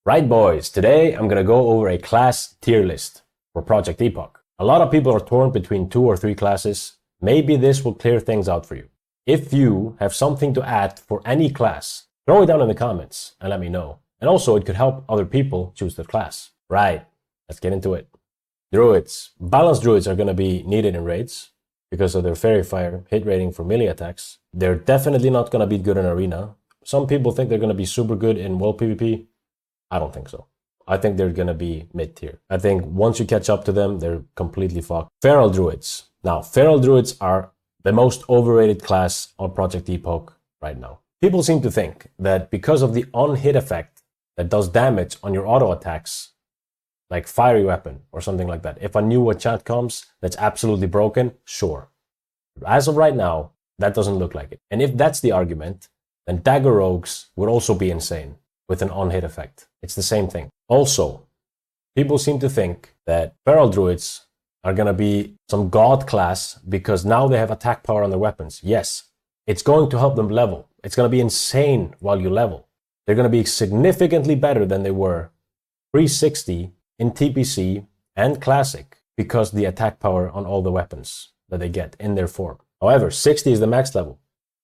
Right boys, today I'm gonna go over a class tier list for Project Epoch. A lot of people are torn between 2 or 3 classes. Maybe this will clear things out for you. If you have something to add for any class, throw it down in the comments and let me know. And also it could help other people choose their class. Right, let's get into it. Druids. Balanced druids are gonna be needed in raids because of their fairy fire hit rating for melee attacks. They're definitely not gonna be good in arena. Some people think they're gonna be super good in world PvP. I don't think so. I think they're gonna be mid-tier. I think once you catch up to them, they're completely fucked. Feral Druids. Now, Feral Druids are the most overrated class on Project Epoch right now. People seem to think that because of the on-hit effect that does damage on your auto attacks, like Fiery Weapon or something like that, if a new enchant comes that's absolutely broken, sure. As of right now, that doesn't look like it. And if that's the argument, then Dagger Rogues would also be insane with an on-hit effect. It's the same thing. Also, people seem to think that Feral Druids are gonna be some god class because now they have attack power on their weapons. Yes, it's going to help them level. It's gonna be insane while you level. They're gonna be significantly better than they were pre-60 in TPC and Classic because the attack power on all the weapons that they get in their form. However, 60 is the max level.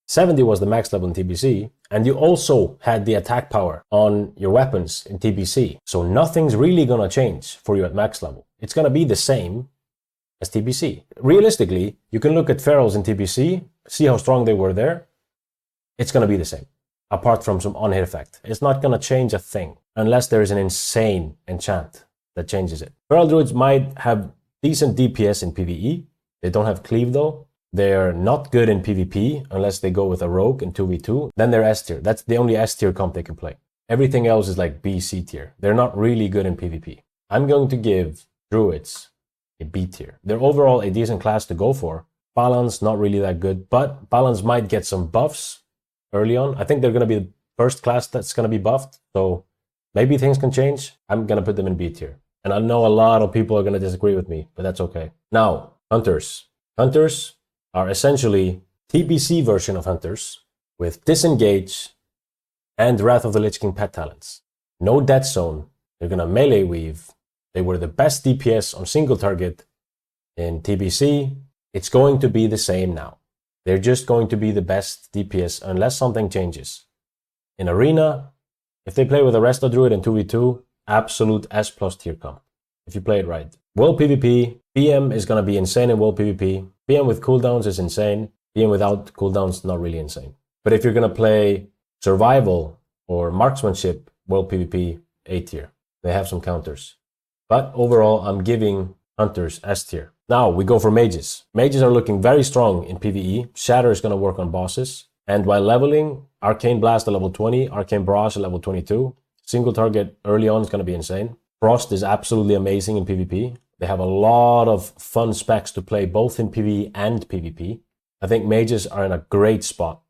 70 was the max level in TBC, and you also had the attack power on your weapons in TBC. So nothing's really gonna change for you at max level. It's gonna be the same as TBC. Realistically, you can look at Ferals in TBC, see how strong they were there. It's gonna be the same, apart from some on-hit effect. It's not gonna change a thing, unless there is an insane enchant that changes it. Feral Druids might have decent DPS in PvE. They don't have cleave though. They're not good in PvP unless they go with a rogue in 2v2. Then they're S tier. That's the only S tier comp they can play. Everything else is like B, C tier. They're not really good in PvP. I'm going to give Druids a B tier. They're overall a decent class to go for. Balance, not really that good, but Balance might get some buffs early on. I think they're going to be the first class that's going to be buffed. So maybe things can change. I'm going to put them in B tier. And I know a lot of people are going to disagree with me, but that's okay. Now, Hunters. Hunters are essentially TBC version of Hunters with Disengage and Wrath of the Lich King pet talents. No dead zone. They're gonna melee weave. They were the best DPS on single target in TBC. It's going to be the same now. They're just going to be the best DPS unless something changes. In Arena, if they play with a Resto Druid and 2v2, absolute S+ tier comp, if you play it right. World PvP, PM is gonna be insane in World PvP. PM with cooldowns is insane. PM without cooldowns, not really insane. But if you're gonna play survival or marksmanship, World PvP, A tier. They have some counters. But overall, I'm giving Hunters S tier. Now we go for Mages. Mages are looking very strong in PvE. Shatter is gonna work on bosses. And while leveling, Arcane Blast at level 20, Arcane Barrage at level 22. Single target early on is gonna be insane. Frost is absolutely amazing in PvP. They have a lot of fun specs to play both in PvE and PvP. I think Mages are in a great spot.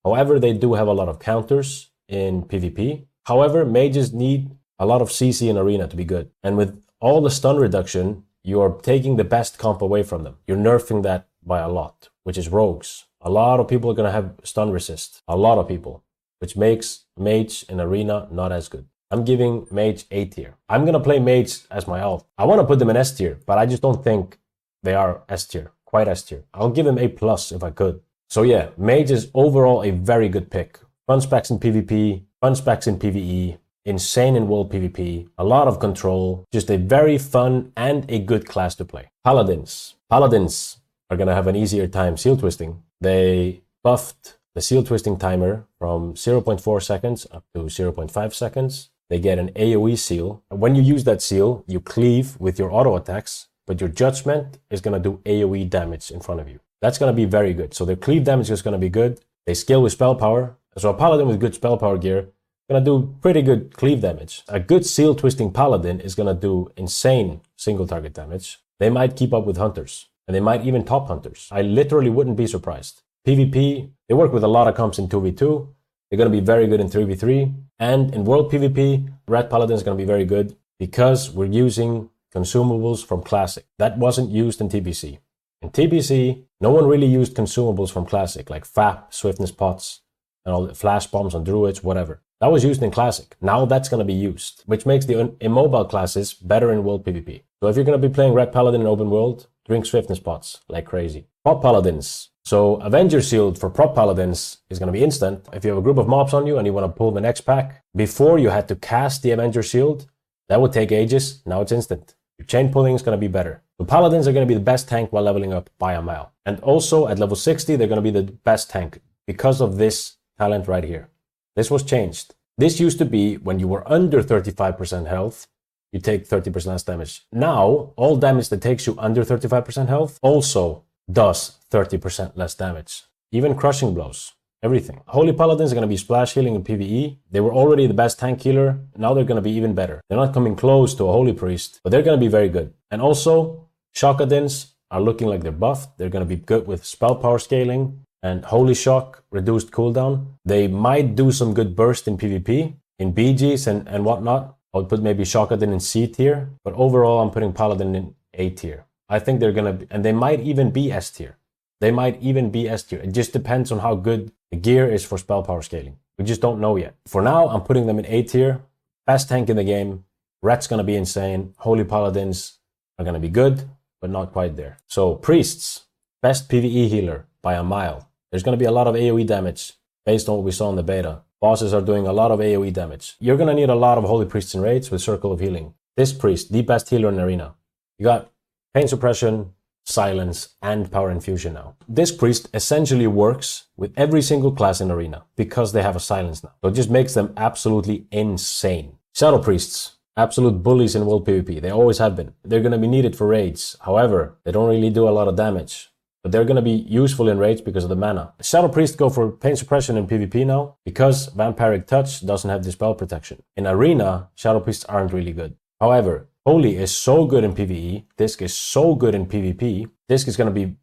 However, they do have a lot of counters in PvP. However, Mages need a lot of CC in Arena to be good. And with all the stun reduction, you are taking the best comp away from them. You're nerfing that by a lot, which is Rogues. A lot of people are going to have stun resist. A lot of people, which makes Mage in Arena not as good. I'm giving Mage A tier. I'm going to play Mage as my alt. I want to put them in S tier, but I just don't think they are S tier, quite S tier. I'll give them A+ if I could. So yeah, Mage is overall a very good pick. Fun specs in PvP, fun specs in PvE, insane in world PvP, a lot of control, just a very fun and a good class to play. Paladins. Paladins are going to have an easier time seal twisting. They buffed the seal twisting timer from 0.4 seconds up to 0.5 seconds. They get an AoE seal. When you use that seal, you cleave with your auto attacks, but your judgment is going to do AoE damage in front of you. That's going to be very good. So their cleave damage is going to be good. They scale with spell power. So a Paladin with good spell power gear is going to do pretty good cleave damage. A good seal twisting Paladin is going to do insane single target damage. They might keep up with Hunters, and they might even top Hunters. I literally wouldn't be surprised. PvP, they work with a lot of comps in 2v2. They're going to be very good in 3v3. And in World PvP, Red Paladin is going to be very good because we're using consumables from Classic. That wasn't used in TBC. In TBC, no one really used consumables from Classic, like FAP, Swiftness Pots, and all the flash bombs on Druids, whatever. That was used in Classic. Now that's going to be used, which makes the immobile classes better in world PvP. So if you're going to be playing Red Paladin in open world, drink swiftness pots like crazy. Prop Paladins. So Avenger Shield for Prop Paladins is going to be instant. If you have a group of mobs on you and you want to pull the next pack, before you had to cast the Avenger Shield, that would take ages. Now it's instant. Your chain pulling is going to be better. The Paladins are going to be the best tank while leveling up by a mile. And also at level 60, they're going to be the best tank because of this talent right here. This was changed. This used to be when you were under 35% health, you take 30% less damage. Now, all damage that takes you under 35% health also does 30% less damage. Even crushing blows. Everything. Holy Paladins are going to be splash healing in PvE. They were already the best tank healer. Now they're going to be even better. They're not coming close to a Holy Priest, but they're going to be very good. And also, Shockadins are looking like they're buffed. They're going to be good with spell power scaling and Holy Shock, reduced cooldown. They might do some good burst in PvP, in BGs and whatnot. I would put maybe Shockadin in C tier, but overall I'm putting Paladin in A tier. I think they're going to be, and they might even be S tier. They might even be S tier. It just depends on how good the gear is for spell power scaling. We just don't know yet. For now, I'm putting them in A tier. Best tank in the game. Ret's going to be insane. Holy Paladins are going to be good, but not quite there. So Priests, best PvE healer by a mile. There's going to be a lot of AoE damage based on what we saw in the beta. Bosses are doing a lot of AoE damage. You're going to need a lot of Holy Priests in raids with Circle of Healing. This Priest, the best healer in Arena. You got Pain Suppression, Silence, and Power Infusion now. This Priest essentially works with every single class in Arena because they have a Silence now. So it just makes them absolutely insane. Shadow Priests, absolute bullies in world PvP. They always have been. They're going to be needed for raids. However, they don't really do a lot of damage. But they're going to be useful in raids because of the mana. Shadow Priest go for Pain Suppression in PvP now because Vampiric Touch doesn't have Dispel Protection. In Arena, Shadow Priests aren't really good. However, Holy is so good in PvE. Disc is so good in PvP. Disc is going to be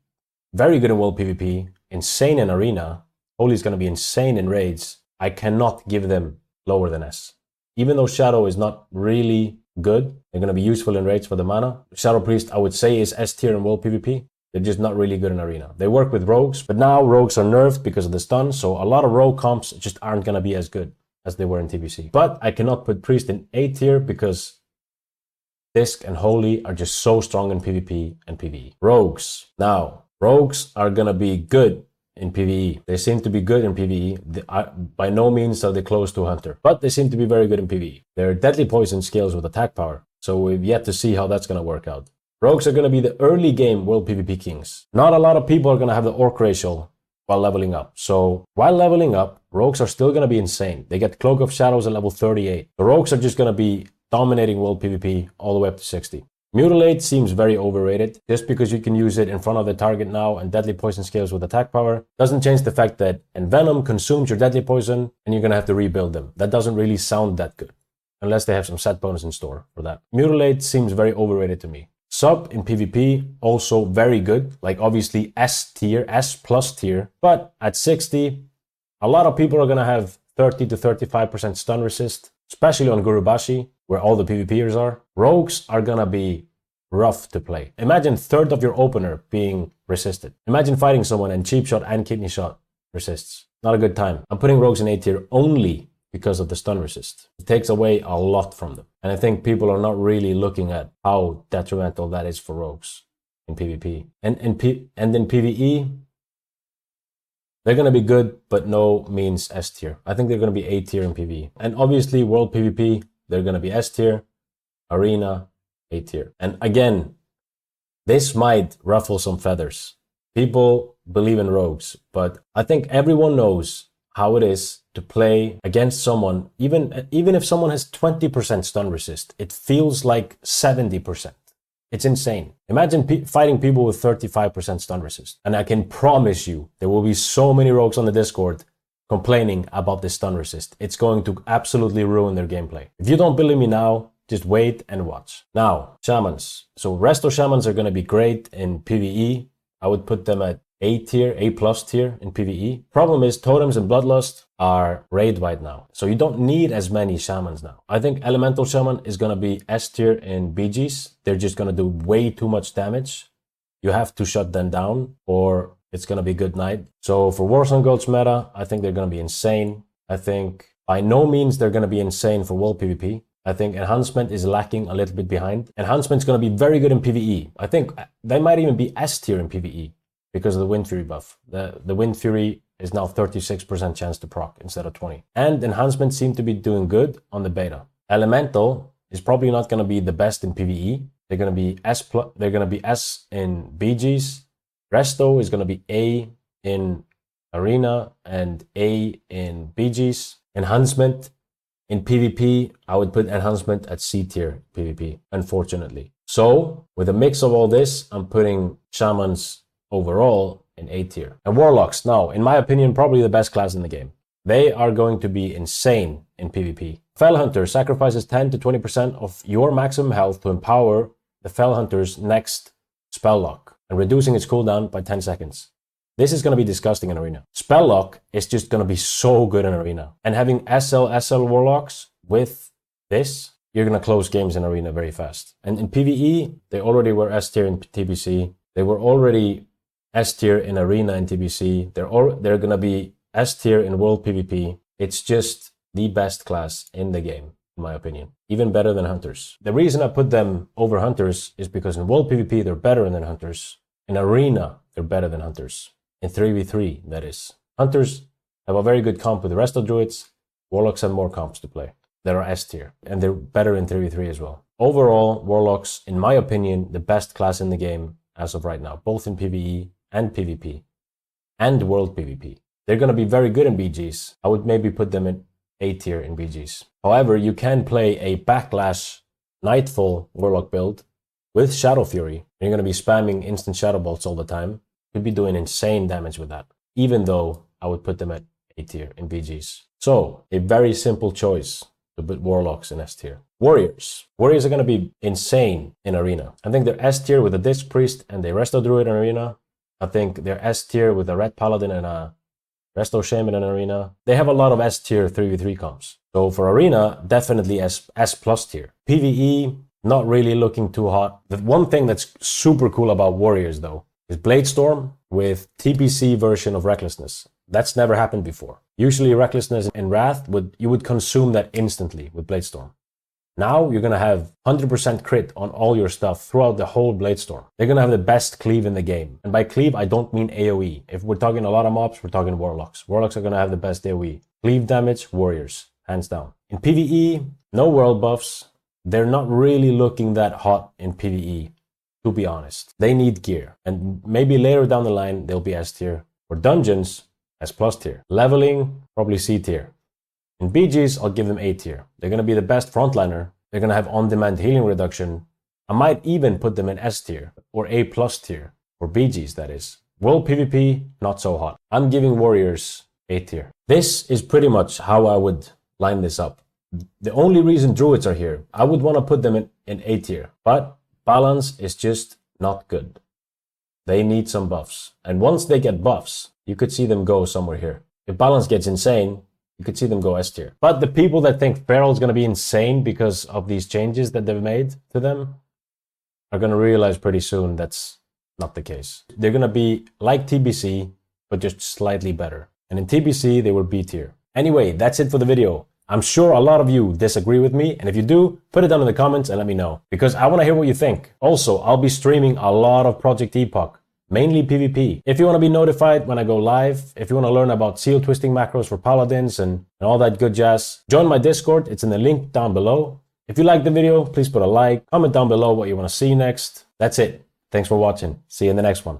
very good in world PvP, insane in Arena. Holy is going to be insane in raids. I cannot give them lower than S. Even though Shadow is not really good, they're going to be useful in raids for the mana. Shadow Priest, I would say, is S tier in world PvP. They're just not really good in Arena. They work with rogues, but now rogues are nerfed because of the stun, so a lot of rogue comps just aren't going to be as good as they were in TBC. But I cannot put Priest in A tier because Disc and Holy are just so strong in PvP and PvE. Rogues. Now, rogues are going to be good in PvE. They seem to be good in PvE. By no means are they close to Hunter, but they seem to be very good in PvE. They're deadly poison skills with attack power, so we've yet to see how that's going to work out. Rogues are going to be the early game world PvP kings. Not a lot of people are going to have the orc racial while leveling up. So while leveling up, rogues are still going to be insane. They get Cloak of Shadows at level 38. The rogues are just going to be dominating world PvP all the way up to 60. Mutilate seems very overrated. Just because you can use it in front of the target now and deadly poison scales with attack power doesn't change the fact that Envenom consumes your deadly poison and you're going to have to rebuild them. That doesn't really sound that good. Unless they have some set bonus in store for that. Mutilate seems very overrated to me. Sub in PvP, also very good, like obviously S tier, S plus tier, but at 60, a lot of people are going to have 30 to 35% stun resist, especially on Gurubashi, where all the PvPers are. Rogues are going to be rough to play. Imagine third of your opener being resisted. Imagine fighting someone and cheap shot and kidney shot resists. Not a good time. I'm putting rogues in A tier only because of the stun resist. It takes away a lot from them. And I think people are not really looking at how detrimental that is for rogues in PvP. And in PvE, they're going to be good, but no means S tier. I think they're going to be A tier in PvE. And obviously, world PvP, they're going to be S tier. Arena, A tier. And again, this might ruffle some feathers. People believe in rogues, but I think everyone knows how it is to play against someone, even if someone has 20% stun resist, it feels like 70%. It's insane. Imagine fighting people with 35% stun resist. And I can promise you, there will be so many rogues on the Discord complaining about this stun resist. It's going to absolutely ruin their gameplay. If you don't believe me now, just wait and watch. Now, Shamans. So Resto Shamans are going to be great in PvE. I would put them at A tier, A plus tier in PvE. Problem is Totems and Bloodlust are raid right now. So you don't need as many Shamans now. I think Elemental Shaman is going to be S tier in BGs. They're just going to do way too much damage. You have to shut them down or it's going to be good night. So for Warzone Goats meta, I think they're going to be insane. I think By no means they're going to be insane for world PvP. I think Enhancement is lacking a little bit behind. Enhancement's going to be very good in PvE. I think they might even be S tier in PvE because of the Wind Fury buff. The Wind Fury is now 36% chance to proc instead of 20. And Enhancement seem to be doing good on the beta. Elemental is probably not going to be the best in PvE. They're going to be S in BGs. Resto is going to be A in Arena and A in BGs. Enhancement in PvP, I would put Enhancement at C tier PvP, unfortunately. So, with a mix of all this, I'm putting Shamans overall in A tier. And Warlocks, now, in my opinion, probably the best class in the game. They are going to be insane in PvP. Fell Hunter sacrifices 10 to 20% of your maximum health to empower the Fell Hunter's next spell lock and reducing its cooldown by 10 seconds. This is going to be disgusting in Arena. Spell lock is just going to be so good in Arena. And having SL Warlocks with this, you're going to close games in Arena very fast. And in PvE, they already were S tier in TBC. They were already S tier in Arena and TBC. They're going to be S tier in World PvP. It's just the best class in the game, in my opinion. Even better than Hunters. The reason I put them over Hunters is because in World PvP, they're better than Hunters. In Arena, they're better than Hunters. In 3v3, that is. Hunters have a very good comp with the rest of Druids. Warlocks have more comps to play. They are S tier. And they're better in 3v3 as well. Overall, Warlocks, in my opinion, the best class in the game as of right now. Both in PvE and PvP. And World PvP. They're going to be very good in BGs. I would maybe put them in A tier in BGs. However, you can play a Backlash Nightfall Warlock build with Shadow Fury. You're going to be spamming instant Shadow Bolts all the time. You'd be doing insane damage with that. Even though I would put them at A tier in BGs. So, a very simple choice to put Warlocks in S tier. Warriors. Warriors are going to be insane in Arena. I think they're S tier with a Disc Priest and a Resto Druid in Arena. I think they're S tier with a Red Paladin and a Resto Shaman in Arena. They have a lot of S tier 3v3 comps. So for Arena, definitely S plus tier. PvE, not really looking too hot. The one thing that's super cool about Warriors though, is Bladestorm with TBC version of Recklessness. That's never happened before. Usually Recklessness and Wrath, you would consume that instantly with Bladestorm. Now you're going to have 100% crit on all your stuff throughout the whole Bladestorm. They're going to have the best cleave in the game. And by cleave, I don't mean AoE. If we're talking a lot of mobs, we're talking Warlocks. Warlocks are going to have the best AoE. Cleave damage, Warriors, hands down. In PvE, no world buffs. They're not really looking that hot in PvE, to be honest. They need gear. And maybe later down the line, they'll be S tier. For dungeons, S plus tier. Leveling, probably C tier. In BGs, I'll give them A tier. They're going to be the best frontliner. They're going to have on-demand healing reduction. I might even put them in S tier or A plus tier for BGs, that is. World PvP, not so hot. I'm giving Warriors A tier. This is pretty much how I would line this up. The only reason Druids are here, I would want to put them in A tier. But balance is just not good. They need some buffs. And once they get buffs, you could see them go somewhere here. If balance gets insane, you could see them go S tier. But the people that think Feral is going to be insane because of these changes that they've made to them are going to realize pretty soon that's not the case. They're going to be like TBC, but just slightly better. And in TBC, they were B tier. Anyway, that's it for the video. I'm sure a lot of you disagree with me, and if you do, put it down in the comments and let me know, because I want to hear what you think. Also, I'll be streaming a lot of Project Epoch. Mainly PvP. If you want to be notified when I go live, if you want to learn about seal twisting macros for paladins and all that good jazz, join my Discord. It's in the link down below. If you liked the video, please put a like, comment down below what you want to see next. That's it. Thanks for watching. See you in the next one.